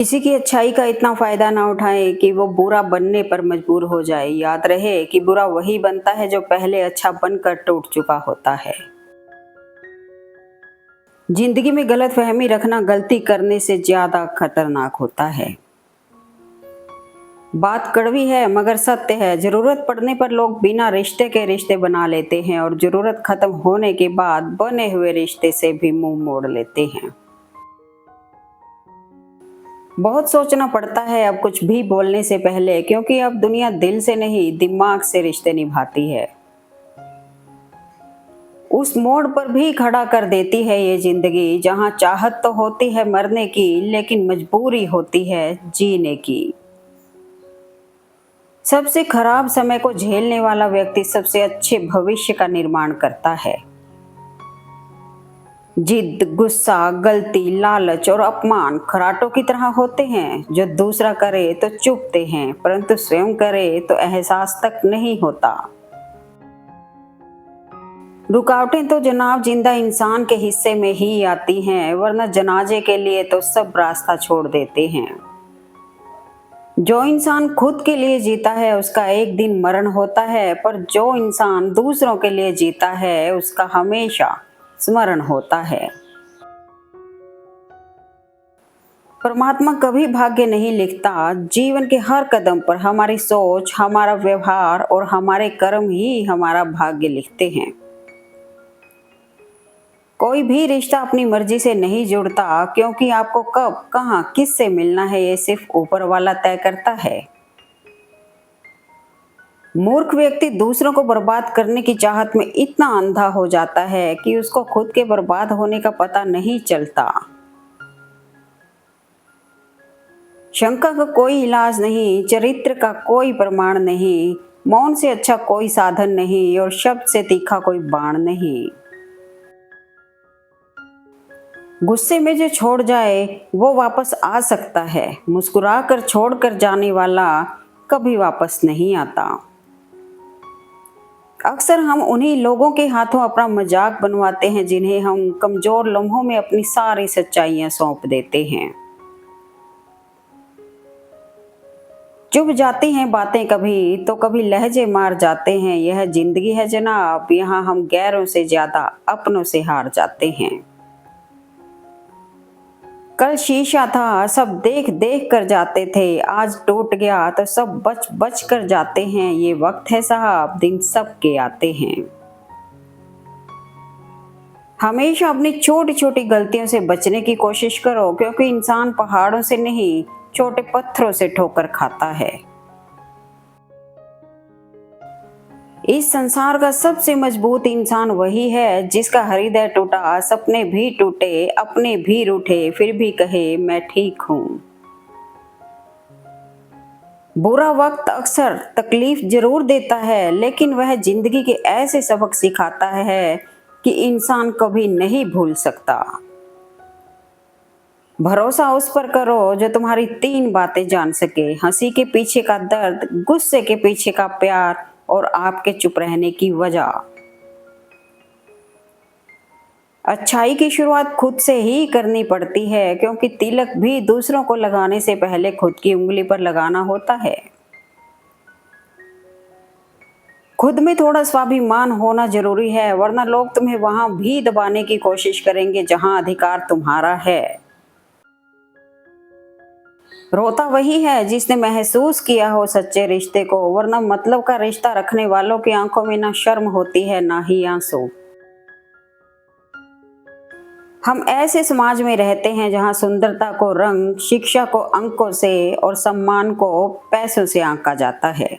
किसी की अच्छाई का इतना फायदा ना उठाएं कि वो बुरा बनने पर मजबूर हो जाए। याद रहे कि बुरा वही बनता है जो पहले अच्छा बनकर टूट चुका होता है। जिंदगी में गलतफहमी रखना गलती करने से ज्यादा खतरनाक होता है। बात कड़वी है मगर सत्य है। जरूरत पड़ने पर लोग बिना रिश्ते के रिश्ते बना लेते हैं और जरूरत खत्म होने के बाद बने हुए रिश्ते से भी मुंह मोड़ लेते हैं। बहुत सोचना पड़ता है अब कुछ भी बोलने से पहले, क्योंकि अब दुनिया दिल से नहीं दिमाग से रिश्ते निभाती है। उस मोड़ पर भी खड़ा कर देती है ये जिंदगी, जहां चाहत तो होती है मरने की लेकिन मजबूरी होती है जीने की। सबसे खराब समय को झेलने वाला व्यक्ति सबसे अच्छे भविष्य का निर्माण करता है। जिद, गुस्सा, गलती, लालच और अपमान खराटों की तरह होते हैं जो दूसरा करे तो चुभते हैं, परंतु स्वयं करे तो एहसास तक नहीं होता। रुकावटें तो जनाब जिंदा इंसान के हिस्से में ही आती हैं, वरना जनाजे के लिए तो सब रास्ता छोड़ देते हैं। जो इंसान खुद के लिए जीता है उसका एक दिन मरण होता है, पर जो इंसान दूसरों के लिए जीता है उसका हमेशा स्मरण होता है। परमात्मा कभी भाग्य नहीं लिखता। जीवन के हर कदम पर हमारी सोच, हमारा व्यवहार और हमारे कर्म ही हमारा भाग्य लिखते हैं। कोई भी रिश्ता अपनी मर्जी से नहीं जुड़ता, क्योंकि आपको कब, कहां, किससे मिलना है ये सिर्फ ऊपर वाला तय करता है। मूर्ख व्यक्ति दूसरों को बर्बाद करने की चाहत में इतना अंधा हो जाता है कि उसको खुद के बर्बाद होने का पता नहीं चलता। शंका का कोई इलाज नहीं, चरित्र का कोई प्रमाण नहीं, मौन से अच्छा कोई साधन नहीं और शब्द से तीखा कोई बाण नहीं। गुस्से में जो छोड़ जाए वो वापस आ सकता है, मुस्कुराकर छोड़कर जाने वाला कभी वापस नहीं आता। अक्सर हम उन्हीं लोगों के हाथों अपना मजाक बनवाते हैं जिन्हें हम कमजोर लम्हों में अपनी सारी सच्चाइयां सौंप देते हैं। चुभ जाती हैं बातें कभी तो कभी लहजे मार जाते हैं। यह जिंदगी है जनाब, यहाँ हम गैरों से ज्यादा अपनों से हार जाते हैं। कल शीशा था, सब देख देख कर जाते थे, आज टूट गया तो सब बच बच कर जाते हैं। ये वक्त है साहब, दिन सबके आते हैं। हमेशा अपनी छोटी छोटी गलतियों से बचने की कोशिश करो, क्योंकि इंसान पहाड़ों से नहीं छोटे पत्थरों से ठोकर खाता है। इस संसार का सबसे मजबूत इंसान वही है जिसका हृदय टूटा, सपने भी टूटे, अपने भी रूठे, फिर भी कहे मैं ठीक हूं। बुरा वक्त अक्सर तकलीफ जरूर देता है, लेकिन वह जिंदगी के ऐसे सबक सिखाता है कि इंसान कभी नहीं भूल सकता। भरोसा उस पर करो जो तुम्हारी तीन बातें जान सके, हंसी के पीछे का दर्द, गुस्से के पीछे का प्यार और आपके चुप रहने की वजह। अच्छाई की शुरुआत खुद से ही करनी पड़ती है, क्योंकि तिलक भी दूसरों को लगाने से पहले खुद की उंगली पर लगाना होता है। खुद में थोड़ा स्वाभिमान होना जरूरी है, वरना लोग तुम्हें वहां भी दबाने की कोशिश करेंगे जहां अधिकार तुम्हारा है। रोता वही है जिसने महसूस किया हो सच्चे रिश्ते को, वरना मतलब का रिश्ता रखने वालों की आंखों में ना शर्म होती है ना ही आंसू। हम ऐसे समाज में रहते हैं जहां सुंदरता को रंग, शिक्षा को अंकों से और सम्मान को पैसों से आंका जाता है।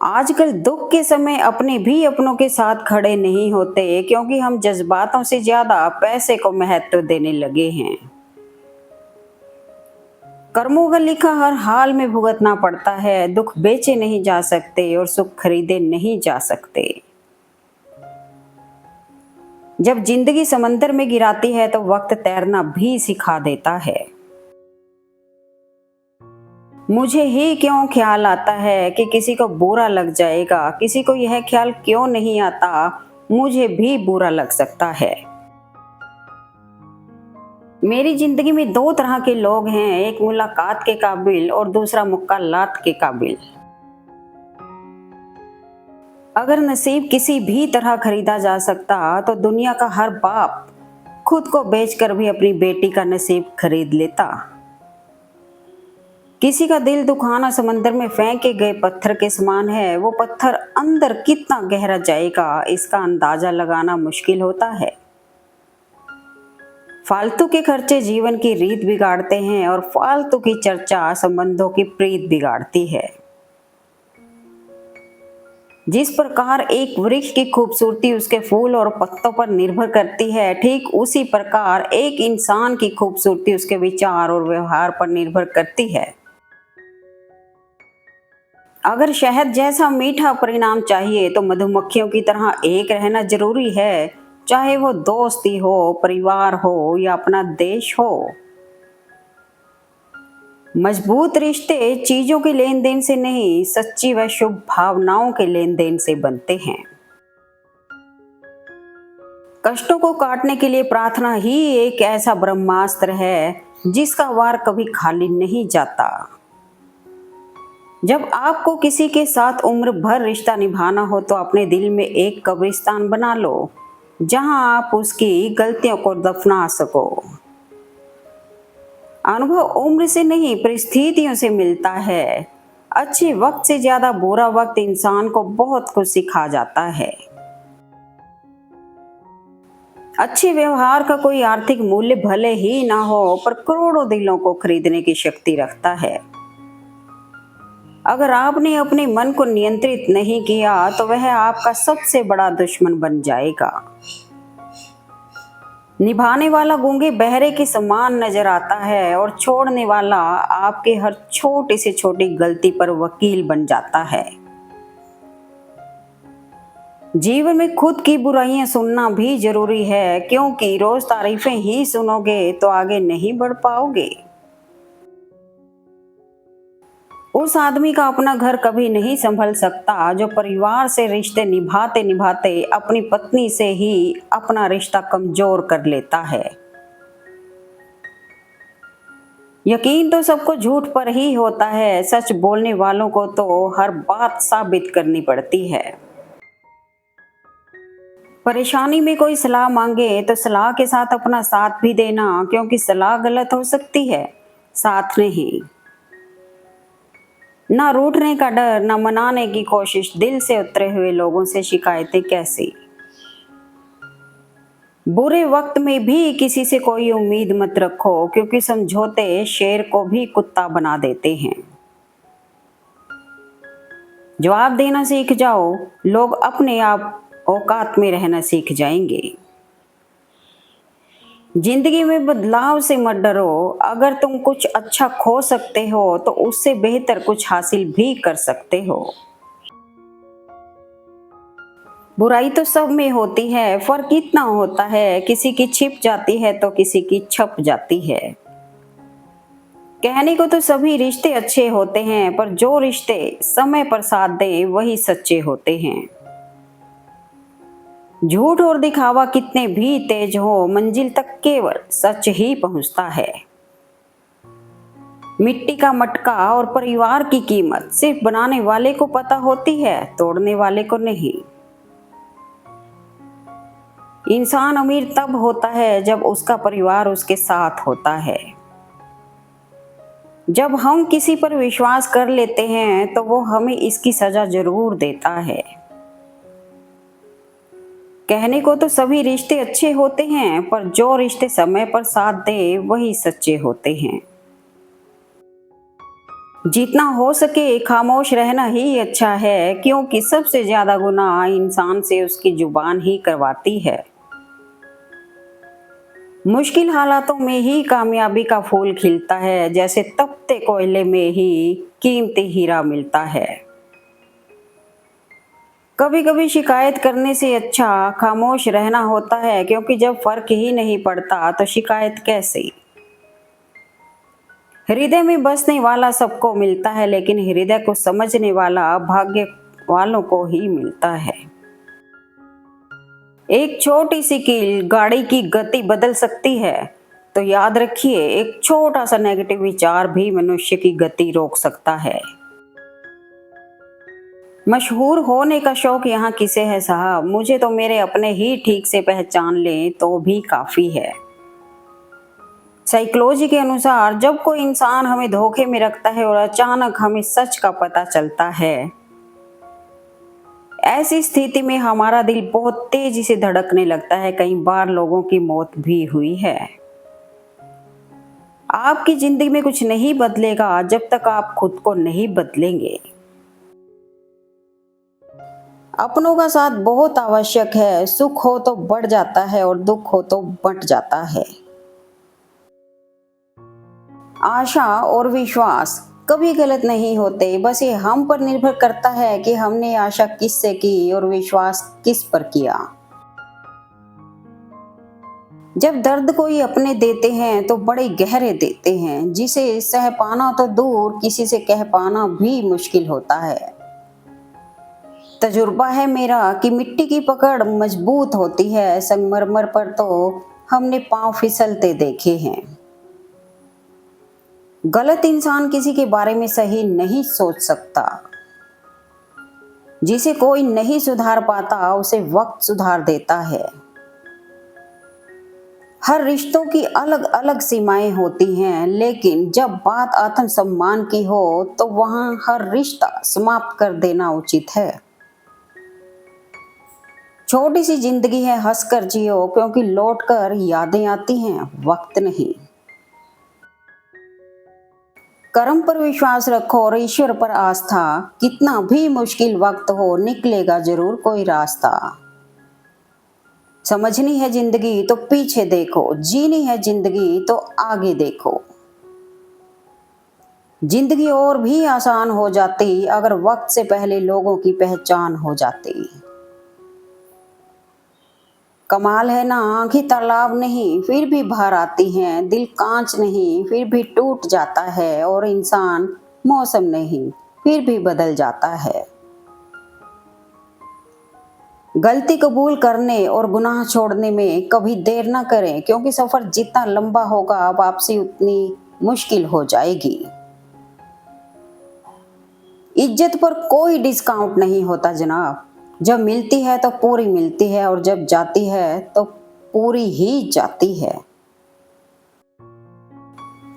आजकल दुख के समय अपने भी अपनों के साथ खड़े नहीं होते, क्योंकि हम जज्बातों से ज्यादा पैसे को महत्व देने लगे हैं। कर्मों का लिखा हर हाल में भुगतना पड़ता है। दुख बेचे नहीं जा सकते और सुख खरीदे नहीं जा सकते। जब जिंदगी समंदर में गिराती है तो वक्त तैरना भी सिखा देता है। मुझे ही क्यों ख्याल आता है कि किसी को बुरा लग जाएगा, किसी को यह ख्याल क्यों नहीं आता मुझे भी बुरा लग सकता है। मेरी जिंदगी में दो तरह के लोग हैं, एक मुलाकात के काबिल और दूसरा मुक्कालात के काबिल। अगर नसीब किसी भी तरह खरीदा जा सकता तो दुनिया का हर बाप खुद को बेचकर भी अपनी बेटी का नसीब खरीद लेता। किसी का दिल दुखाना समंदर में फेंके गए पत्थर के समान है। वो पत्थर अंदर कितना गहरा जाएगा इसका अंदाजा लगाना मुश्किल होता है। फालतू के खर्चे जीवन की रीत बिगाड़ते हैं और फालतू की चर्चा संबंधों की प्रीत बिगाड़ती है। जिस प्रकार एक वृक्ष की खूबसूरती उसके फूल और पत्तों पर निर्भर करती है, ठीक उसी प्रकार एक इंसान की खूबसूरती उसके विचार और व्यवहार पर निर्भर करती है। अगर शहद जैसा मीठा परिणाम चाहिए तो मधुमक्खियों की तरह एक रहना जरूरी है, चाहे वो दोस्ती हो, परिवार हो या अपना देश हो। मजबूत रिश्ते चीजों के लेन देन से नहीं, सच्ची व शुभ भावनाओं के लेन देन से बनते हैं। कष्टों को काटने के लिए प्रार्थना ही एक ऐसा ब्रह्मास्त्र है जिसका वार कभी खाली नहीं जाता। जब आपको किसी के साथ उम्र भर रिश्ता निभाना हो तो अपने दिल में एक कब्रिस्तान बना लो जहां आप उसकी गलतियों को दफना सको। अनुभव उम्र से नहीं परिस्थितियों से मिलता है। अच्छे वक्त से ज्यादा बुरा वक्त इंसान को बहुत कुछ सिखा जाता है। अच्छे व्यवहार का कोई आर्थिक मूल्य भले ही ना हो पर करोड़ों दिलों को खरीदने की शक्ति रखता है। अगर आपने अपने मन को नियंत्रित नहीं किया तो वह आपका सबसे बड़ा दुश्मन बन जाएगा। निभाने वाला गूंगे बहरे के समान नजर आता है और छोड़ने वाला आपके हर छोटी से छोटी गलती पर वकील बन जाता है। जीवन में खुद की बुराइयां सुनना भी जरूरी है, क्योंकि रोज तारीफें ही सुनोगे तो आगे नहीं बढ़ पाओगे। उस आदमी का अपना घर कभी नहीं संभल सकता जो परिवार से रिश्ते निभाते निभाते अपनी पत्नी से ही अपना रिश्ता कमजोर कर लेता है। यकीन तो सबको झूठ पर ही होता है, सच बोलने वालों को तो हर बात साबित करनी पड़ती है। परेशानी में कोई सलाह मांगे तो सलाह के साथ अपना साथ भी देना, क्योंकि सलाह गलत हो सकती है, साथ नहीं। ना रूठने का डर, ना मनाने की कोशिश, दिल से उतरे हुए लोगों से शिकायतें कैसी। बुरे वक्त में भी किसी से कोई उम्मीद मत रखो, क्योंकि समझौते शेर को भी कुत्ता बना देते हैं। जवाब देना सीख जाओ, लोग अपने आप औकात में रहना सीख जाएंगे। जिंदगी में बदलाव से मत डरो। अगर तुम कुछ अच्छा खो सकते हो तो उससे बेहतर कुछ हासिल भी कर सकते हो। बुराई तो सब में होती है, फर्क इतना होता है किसी की छिप जाती है तो किसी की छप जाती है। कहने को तो सभी रिश्ते अच्छे होते हैं, पर जो रिश्ते समय पर साथ दे वही सच्चे होते हैं। झूठ और दिखावा कितने भी तेज हो, मंजिल तक केवल सच ही पहुंचता है। मिट्टी का मटका और परिवार की कीमत सिर्फ बनाने वाले को पता होती है, तोड़ने वाले को नहीं। इंसान अमीर तब होता है जब उसका परिवार उसके साथ होता है। जब हम किसी पर विश्वास कर लेते हैं तो वो हमें इसकी सजा जरूर देता है। कहने को तो सभी रिश्ते अच्छे होते हैं, पर जो रिश्ते समय पर साथ दे वही सच्चे होते हैं। जितना हो सके खामोश रहना ही अच्छा है, क्योंकि सबसे ज्यादा गुनाह इंसान से उसकी जुबान ही करवाती है। मुश्किल हालातों में ही कामयाबी का फूल खिलता है, जैसे तपते कोयले में ही कीमती हीरा मिलता है। कभी कभी शिकायत करने से अच्छा खामोश रहना होता है, क्योंकि जब फर्क ही नहीं पड़ता तो शिकायत कैसे। हृदय में बसने वाला सबको मिलता है, लेकिन हृदय को समझने वाला भाग्य वालों को ही मिलता है। एक छोटी सी कील गाड़ी की गति बदल सकती है, तो याद रखिए, एक छोटा सा नेगेटिव विचार भी मनुष्य की गति रोक सकता है। मशहूर होने का शौक यहाँ किसे है साहब, मुझे तो मेरे अपने ही ठीक से पहचान लें तो भी काफी है। साइकोलॉजी के अनुसार जब कोई इंसान हमें धोखे में रखता है और अचानक हमें सच का पता चलता है, ऐसी स्थिति में हमारा दिल बहुत तेजी से धड़कने लगता है। कई बार लोगों की मौत भी हुई है। आपकी जिंदगी में कुछ नहीं बदलेगा जब तक आप खुद को नहीं बदलेंगे। अपनों का साथ बहुत आवश्यक है। सुख हो तो बढ़ जाता है और दुख हो तो बंट जाता है। आशा और विश्वास कभी गलत नहीं होते, बस ये हम पर निर्भर करता है कि हमने आशा किससे की और विश्वास किस पर किया। जब दर्द कोई अपने देते हैं तो बड़े गहरे देते हैं, जिसे सह पाना तो दूर, किसी से कह पाना भी मुश्किल होता है। तजुर्बा है मेरा कि मिट्टी की पकड़ मजबूत होती है, संगमरमर पर तो हमने पांव फिसलते देखे हैं। गलत इंसान किसी के बारे में सही नहीं सोच सकता। जिसे कोई नहीं सुधार पाता उसे वक्त सुधार देता है। हर रिश्तों की अलग अलग सीमाएं होती हैं, लेकिन जब बात आत्मसम्मान की हो तो वहां हर रिश्ता समाप्त कर देना उचित है। छोटी सी जिंदगी है, हंसकर जियो, क्योंकि लौटकर यादें आती हैं, वक्त नहीं। कर्म पर विश्वास रखो और ईश्वर पर आस्था। कितना भी मुश्किल वक्त हो, निकलेगा जरूर कोई रास्ता। समझनी है जिंदगी तो पीछे देखो, जीनी है जिंदगी तो आगे देखो। जिंदगी और भी आसान हो जाती अगर वक्त से पहले लोगों की पहचान हो जाती। कमाल है ना, आंखें तालाब नहीं फिर भी बाहर आती हैं, दिल कांच नहीं फिर भी टूट जाता है, और इंसान मौसम नहीं फिर भी बदल जाता है। गलती कबूल करने और गुनाह छोड़ने में कभी देर ना करें, क्योंकि सफर जितना लंबा होगा वापसी उतनी मुश्किल हो जाएगी। इज्जत पर कोई डिस्काउंट नहीं होता जनाब। जब मिलती है तो पूरी मिलती है और जब जाती है तो पूरी ही जाती है।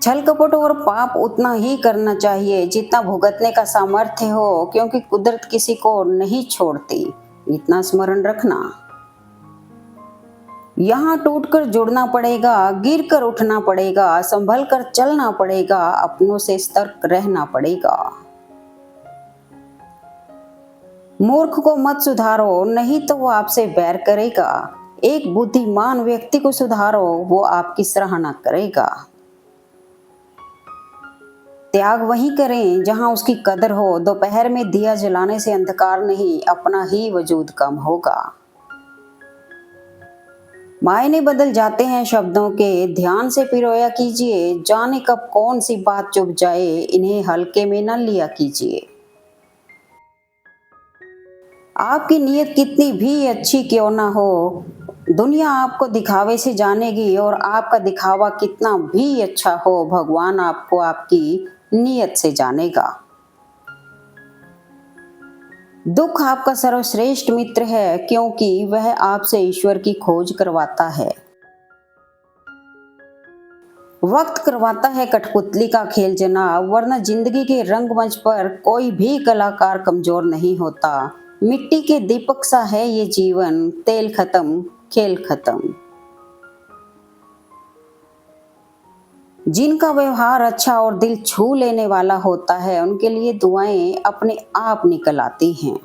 छल कपट और पाप उतना ही करना चाहिए जितना भुगतने का सामर्थ्य हो, क्योंकि कुदरत किसी को नहीं छोड़ती, इतना स्मरण रखना। यहाँ टूटकर जुड़ना पड़ेगा, गिर कर उठना पड़ेगा, संभल कर चलना पड़ेगा, अपनों से सतर्क रहना पड़ेगा। मूर्ख को मत सुधारो, नहीं तो वो आपसे बैर करेगा। एक बुद्धिमान व्यक्ति को सुधारो, वो आपकी सराहना करेगा। त्याग वही करें जहां उसकी कदर हो। दोपहर में दिया जलाने से अंधकार नहीं, अपना ही वजूद कम होगा। मायने बदल जाते हैं शब्दों के, ध्यान से पिरोया कीजिए। जाने कब कौन सी बात चुभ जाए, इन्हें हल्के में न लिया कीजिए। आपकी नीयत कितनी भी अच्छी क्यों ना हो, दुनिया आपको दिखावे से जानेगी, और आपका दिखावा कितना भी अच्छा हो, भगवान आपको आपकी नीयत से जानेगा। दुख आपका सर्वश्रेष्ठ मित्र है, क्योंकि वह आपसे ईश्वर की खोज करवाता है। वक्त करवाता है कठपुतली का खेल जनाब, वरना जिंदगी के रंगमंच पर कोई भी कलाकार कमजोर नहीं होता। मिट्टी के दीपक सा है ये जीवन, तेल खत्म खेल खत्म। जिनका व्यवहार अच्छा और दिल छू लेने वाला होता है, उनके लिए दुआएं अपने आप निकल आती हैं।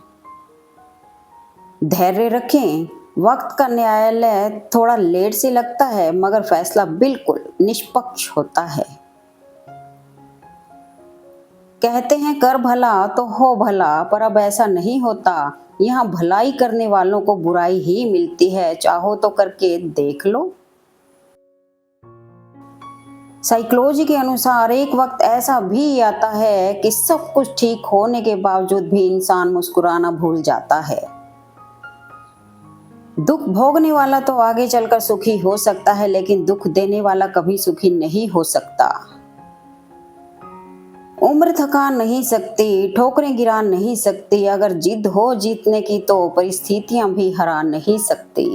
धैर्य रखें, वक्त का न्यायालय थोड़ा लेट से लगता है, मगर फैसला बिल्कुल निष्पक्ष होता है। कहते हैं कर भला तो हो भला, पर अब ऐसा नहीं होता। यहाँ भलाई करने वालों को बुराई ही मिलती है, चाहो तो करके देख लो। साइकोलॉजी के अनुसार एक वक्त ऐसा भी आता है कि सब कुछ ठीक होने के बावजूद भी इंसान मुस्कुराना भूल जाता है। दुख भोगने वाला तो आगे चलकर सुखी हो सकता है, लेकिन दुख देने वाला कभी सुखी नहीं हो सकता। उम्र थका नहीं सकती, ठोकरें गिरा नहीं सकती, अगर जिद हो जीतने की तो परिस्थितियां भी हरा नहीं सकती।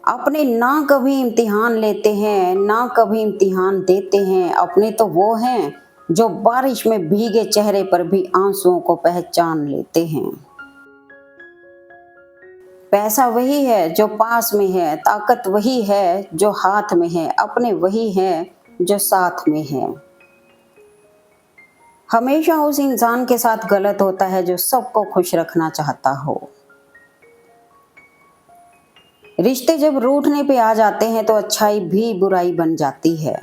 अपने ना कभी इम्तिहान लेते हैं, ना कभी इम्तिहान देते हैं, अपने तो वो हैं जो बारिश में भीगे चेहरे पर भी आंसुओं को पहचान लेते हैं। पैसा वही है जो पास में है, ताकत वही है जो हाथ में है, अपने वही हैं जो साथ में है। हमेशा उस इंसान के साथ गलत होता है जो सबको खुश रखना चाहता हो। रिश्ते जब रूठने पे आ जाते हैं तो अच्छाई भी बुराई बन जाती है।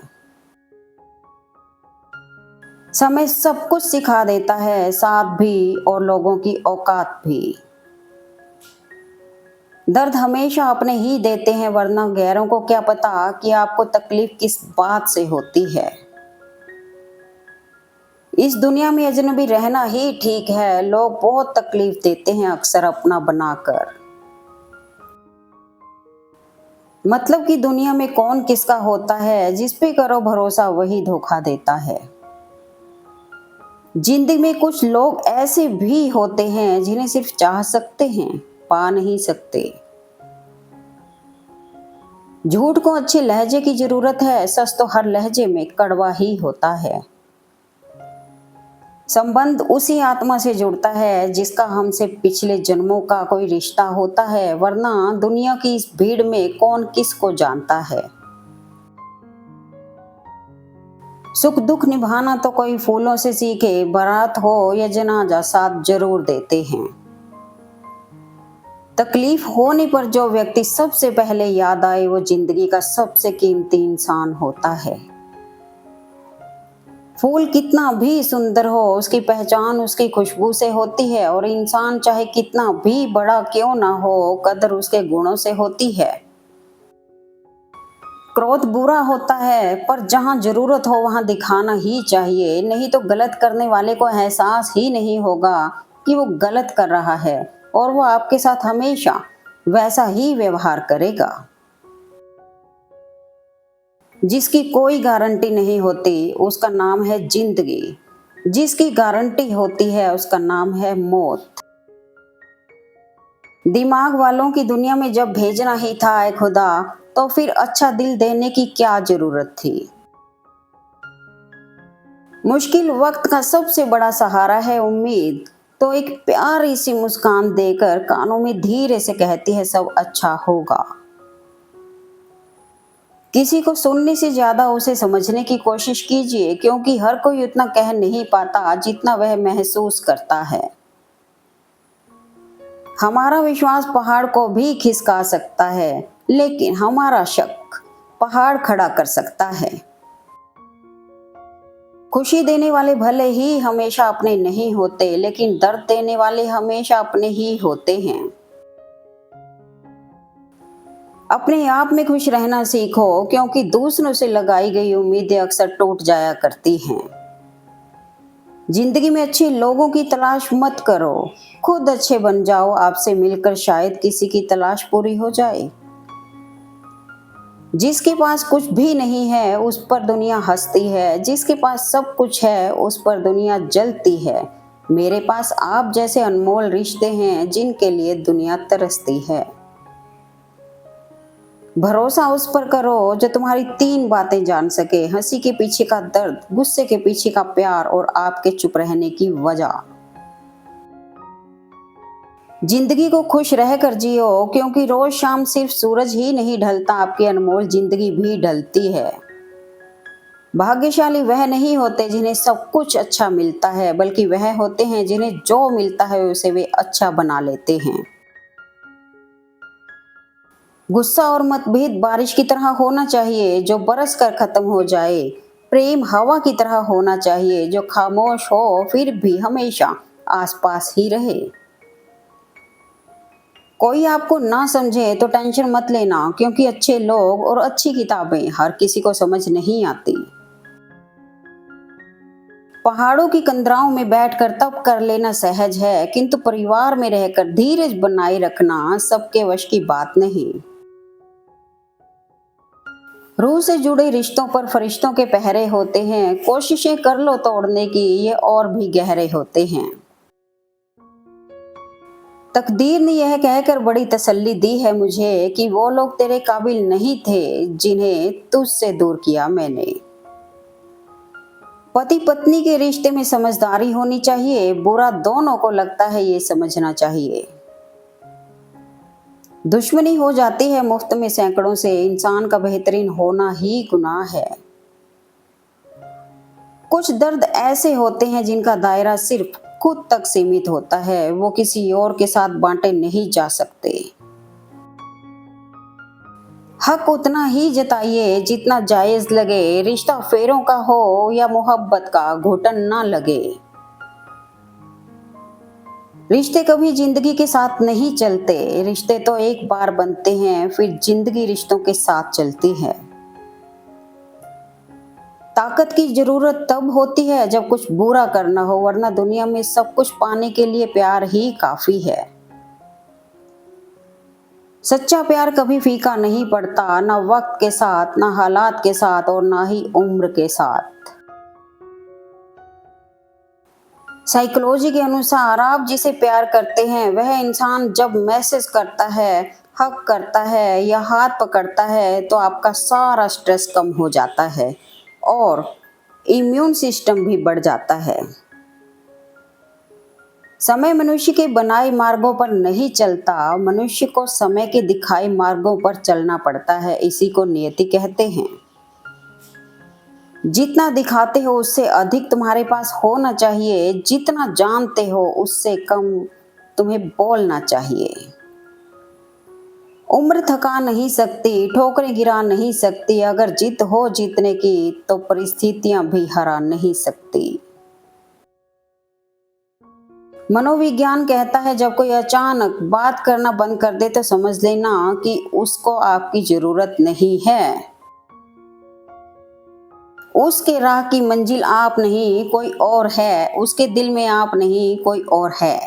समय सब कुछ सिखा देता है, साथ भी और लोगों की औकात भी। दर्द हमेशा अपने ही देते हैं, वरना गैरों को क्या पता कि आपको तकलीफ किस बात से होती है। इस दुनिया में अजनबी रहना ही ठीक है, लोग बहुत तकलीफ देते हैं अक्सर अपना बनाकर। मतलब कि दुनिया में कौन किसका होता है, जिस पे करो भरोसा वही धोखा देता है। जिंदगी में कुछ लोग ऐसे भी होते हैं जिन्हें सिर्फ चाह सकते हैं, पा नहीं सकते। झूठ को अच्छे लहजे की जरूरत है, सच तो हर लहजे में कड़वा ही होता है। संबंध उसी आत्मा से जुड़ता है जिसका हमसे पिछले जन्मों का कोई रिश्ता होता है, वरना दुनिया की इस भीड़ में कौन किसको जानता है। सुख दुख निभाना तो कोई फूलों से सीखे, बारात हो या जनाजा साथ जरूर देते हैं। तकलीफ होने पर जो व्यक्ति सबसे पहले याद आए वो जिंदगी का सबसे कीमती इंसान होता है। फूल कितना भी सुंदर हो, उसकी पहचान उसकी खुशबू से होती है, और इंसान चाहे कितना भी बड़ा क्यों ना हो, कदर उसके गुणों से होती है। क्रोध बुरा होता है, पर जहां जरूरत हो वहां दिखाना ही चाहिए, नहीं तो गलत करने वाले को एहसास ही नहीं होगा कि वो गलत कर रहा है, और वो आपके साथ हमेशा वैसा ही व्यवहार करेगा। जिसकी कोई गारंटी नहीं होती उसका नाम है जिंदगी, जिसकी गारंटी होती है उसका नाम है मौत। दिमाग वालों की दुनिया में जब भेजना ही था ऐ खुदा, तो फिर अच्छा दिल देने की क्या जरूरत थी। मुश्किल वक्त का सबसे बड़ा सहारा है उम्मीद, तो एक प्यारी सी मुस्कान देकर कानों में धीरे से कहती है सब अच्छा होगा। किसी को सुनने से ज्यादा उसे समझने की कोशिश कीजिए, क्योंकि हर कोई उतना कह नहीं पाता जितना वह महसूस करता है। हमारा विश्वास पहाड़ को भी खिसका सकता है, लेकिन हमारा शक पहाड़ खड़ा कर सकता है। खुशी देने वाले भले ही हमेशा अपने नहीं होते, लेकिन दर्द देने वाले हमेशा अपने ही होते हैं। अपने आप में खुश रहना सीखो, क्योंकि दूसरों से लगाई गई उम्मीदें अक्सर टूट जाया करती हैं। जिंदगी में अच्छे लोगों की तलाश मत करो, खुद अच्छे बन जाओ, आपसे मिलकर शायद किसी की तलाश पूरी हो जाए। जिसके पास कुछ भी नहीं है उस पर दुनिया हंसती है, जिसके पास सब कुछ है उस पर दुनिया जलती है। मेरे पास आप जैसे अनमोल रिश्ते हैं जिनके लिए दुनिया तरसती है। भरोसा उस पर करो जो तुम्हारी 3 बातें जान सके, हंसी के पीछे का दर्द, गुस्से के पीछे का प्यार, और आपके चुप रहने की वजह। जिंदगी को खुश रहकर जियो, क्योंकि रोज शाम सिर्फ सूरज ही नहीं ढलता, आपकी अनमोल जिंदगी भी ढलती है। भाग्यशाली वह नहीं होते जिन्हें सब कुछ अच्छा मिलता है, बल्कि वह होते हैं जिन्हें जो मिलता है उसे वे अच्छा बना लेते हैं। गुस्सा और मतभेद बारिश की तरह होना चाहिए जो बरस कर खत्म हो जाए। प्रेम हवा की तरह होना चाहिए जो खामोश हो फिर भी हमेशा आसपास ही रहे। कोई आपको ना समझे तो टेंशन मत लेना, क्योंकि अच्छे लोग और अच्छी किताबें हर किसी को समझ नहीं आती। पहाड़ों की कंदराओं में बैठकर तप कर लेना सहज है, किंतु परिवार में रहकर धीरज बनाए रखना सबके वश की बात नहीं। रूह से जुड़े रिश्तों पर फरिश्तों के पहरे होते हैं, कोशिशें कर लो तोड़ने की, ये और भी गहरे होते हैं। तकदीर ने यह कहकर बड़ी तसल्ली दी है मुझे कि वो लोग तेरे काबिल नहीं थे जिन्हें तुझसे दूर किया मैंने। पति पत्नी के रिश्ते में समझदारी होनी चाहिए, बुरा दोनों को लगता है ये समझना चाहिए। दुश्मनी हो जाती है मुफ्त में सैकड़ों से, इंसान का बेहतरीन होना ही गुनाह है। कुछ दर्द ऐसे होते हैं जिनका दायरा सिर्फ खुद तक सीमित होता है, वो किसी और के साथ बांटे नहीं जा सकते। हक उतना ही जताइए जितना जायज लगे, रिश्ता फेरों का हो या मोहब्बत का, घुटन ना लगे। रिश्ते कभी जिंदगी के साथ नहीं चलते, रिश्ते तो एक बार बनते हैं, फिर जिंदगी रिश्तों के साथ चलती है। ताकत की जरूरत तब होती है जब कुछ बुरा करना हो, वरना दुनिया में सब कुछ पाने के लिए प्यार ही काफी है। सच्चा प्यार कभी फीका नहीं पड़ता, ना वक्त के साथ, ना हालात के साथ और ना ही उम्र के साथ। साइकोलॉजी के अनुसार आप जिसे प्यार करते हैं वह इंसान जब मैसेज करता है, हक करता है या हाथ पकड़ता है तो आपका सारा स्ट्रेस कम हो जाता है और इम्यून सिस्टम भी बढ़ जाता है। समय मनुष्य के बनाए मार्गों पर नहीं चलता, मनुष्य को समय के दिखाए मार्गों पर चलना पड़ता है, इसी को नियति कहते हैं। जितना दिखाते हो उससे अधिक तुम्हारे पास होना चाहिए, जितना जानते हो उससे कम तुम्हें बोलना चाहिए। उम्र थका नहीं सकती, ठोकरें गिरा नहीं सकती, अगर जिद हो जीतने की तो परिस्थितियां भी हरा नहीं सकती। मनोविज्ञान कहता है जब कोई अचानक बात करना बंद कर दे तो समझ लेना कि उसको आपकी जरूरत नहीं है। उसके राह की मंजिल आप नहीं कोई और है, उसके दिल में आप नहीं कोई और है।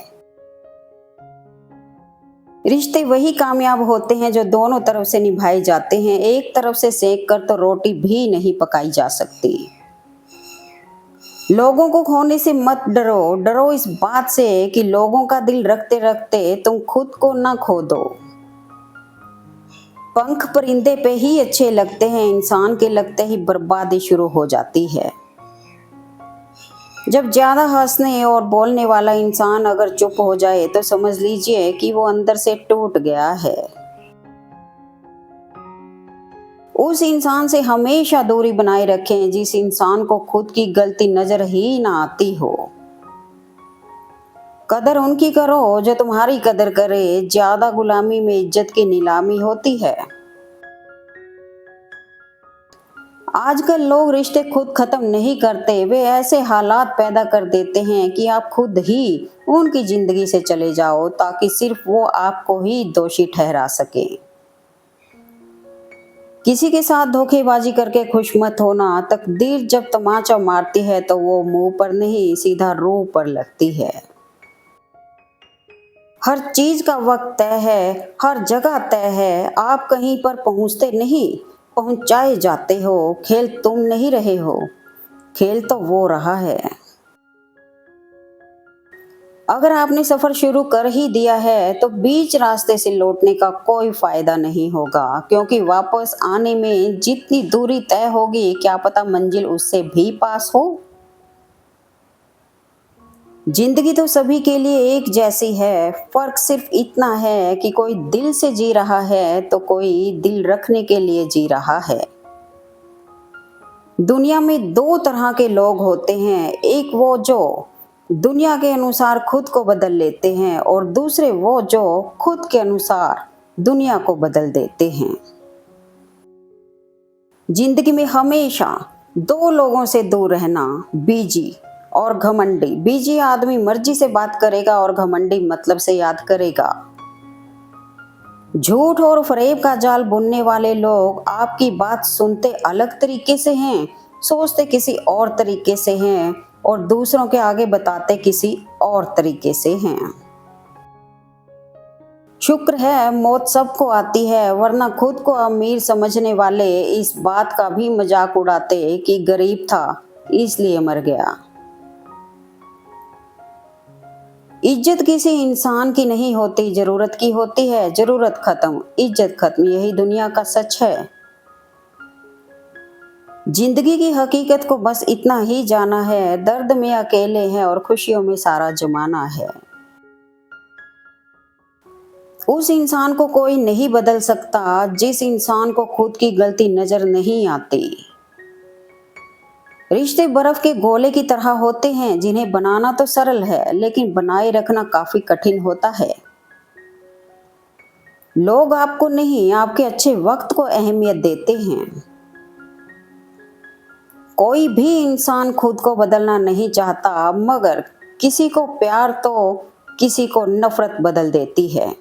रिश्ते वही कामयाब होते हैं जो दोनों तरफ से निभाए जाते हैं, एक तरफ से सेक कर तो रोटी भी नहीं पकाई जा सकती। लोगों को खोने से मत डरो, डरो इस बात से कि लोगों का दिल रखते रखते तुम खुद को ना खो दो। पंख परिंदे पे ही अच्छे लगते हैं, इंसान के लगते ही बर्बादी शुरू हो जाती है। जब ज्यादा हंसने और बोलने वाला इंसान अगर चुप हो जाए तो समझ लीजिए कि वो अंदर से टूट गया है। उस इंसान से हमेशा दूरी बनाए रखें जिस इंसान को खुद की गलती नजर ही ना आती हो। कदर उनकी करो जो तुम्हारी कदर करे, ज्यादा गुलामी में इज्जत की नीलामी होती है। आजकल लोग रिश्ते खुद खत्म नहीं करते, वे ऐसे हालात पैदा कर देते हैं कि आप खुद ही उनकी जिंदगी से चले जाओ ताकि सिर्फ वो आपको ही दोषी ठहरा सके। किसी के साथ धोखेबाजी करके खुश मत होना, तकदीर जब तमाचा मारती है तो वो मुंह पर नहीं सीधा रूह पर लगती है। हर चीज का वक्त तय है, हर जगह तय है, आप कहीं पर पहुंचते नहीं पहुंचाए जाते हो। खेल तुम नहीं रहे हो, खेल तो वो रहा है। अगर आपने सफर शुरू कर ही दिया है तो बीच रास्ते से लौटने का कोई फायदा नहीं होगा, क्योंकि वापस आने में जितनी दूरी तय होगी क्या पता मंजिल उससे भी पास हो। जिंदगी तो सभी के लिए एक जैसी है, फर्क सिर्फ इतना है कि कोई दिल से जी रहा है तो कोई दिल रखने के लिए जी रहा है। दुनिया में दो तरह के लोग होते हैं, एक वो जो दुनिया के अनुसार खुद को बदल लेते हैं और दूसरे वो जो खुद के अनुसार दुनिया को बदल देते हैं। जिंदगी में हमेशा दो लोगों से दूर रहना, बीजी और घमंडी। बीजी आदमी मर्जी से बात करेगा और घमंडी मतलब से याद करेगा। झूठ और फरेब का जाल बुनने वाले लोग आपकी बात सुनते अलग तरीके से हैं, सोचते किसी और तरीके से हैं, और दूसरों के आगे बताते किसी और तरीके से हैं। शुक्र है मौत सबको आती है, वरना खुद को अमीर समझने वाले इस बात का भी मजाक उड़ाते कि गरीब था इसलिए मर गया। इज्जत किसी इंसान की नहीं होती, जरूरत की होती है। जरूरत खत्म, इज्जत खत्म, यही दुनिया का सच है। जिंदगी की हकीकत को बस इतना ही जाना है, दर्द में अकेले हैं और खुशियों में सारा जमाना है। उस इंसान को कोई नहीं बदल सकता जिस इंसान को खुद की गलती नजर नहीं आती। रिश्ते बर्फ के गोले की तरह होते हैं, जिन्हें बनाना तो सरल है लेकिन बनाए रखना काफी कठिन होता है। लोग आपको नहीं, आपके अच्छे वक्त को अहमियत देते हैं। कोई भी इंसान खुद को बदलना नहीं चाहता, मगर किसी को प्यार तो किसी को नफरत बदल देती है।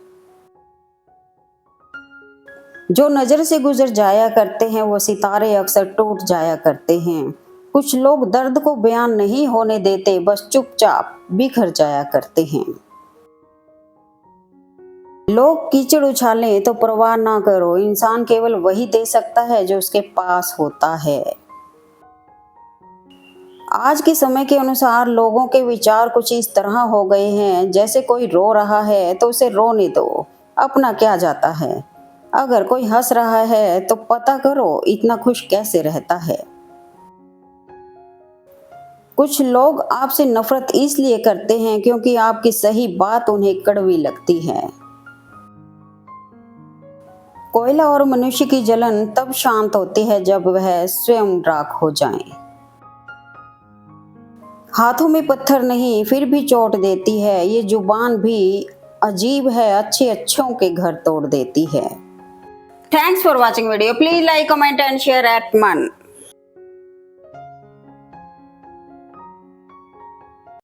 जो नजर से गुजर जाया करते हैं वो सितारे अक्सर टूट जाया करते हैं। कुछ लोग दर्द को बयान नहीं होने देते, बस चुपचाप बिखर जाया करते हैं। लोग कीचड़ उछालें तो परवाह ना करो, इंसान केवल वही दे सकता है जो उसके पास होता है। आज के समय के अनुसार लोगों के विचार कुछ इस तरह हो गए हैं, जैसे कोई रो रहा है तो उसे रोने दो, अपना क्या जाता है। अगर कोई हंस रहा है तो पता करो इतना खुश कैसे रहता है। कुछ लोग आपसे नफरत इसलिए करते हैं क्योंकि आपकी सही बात उन्हें कड़वी लगती है। कोयला और मनुष्य की जलन तब शांत होती है जब वह स्वयं राख हो जाए। हाथों में पत्थर नहीं फिर भी चोट देती है, ये जुबान भी अजीब है, अच्छे अच्छों के घर तोड़ देती है। Thanks for watching video, please like comment and share eight मन।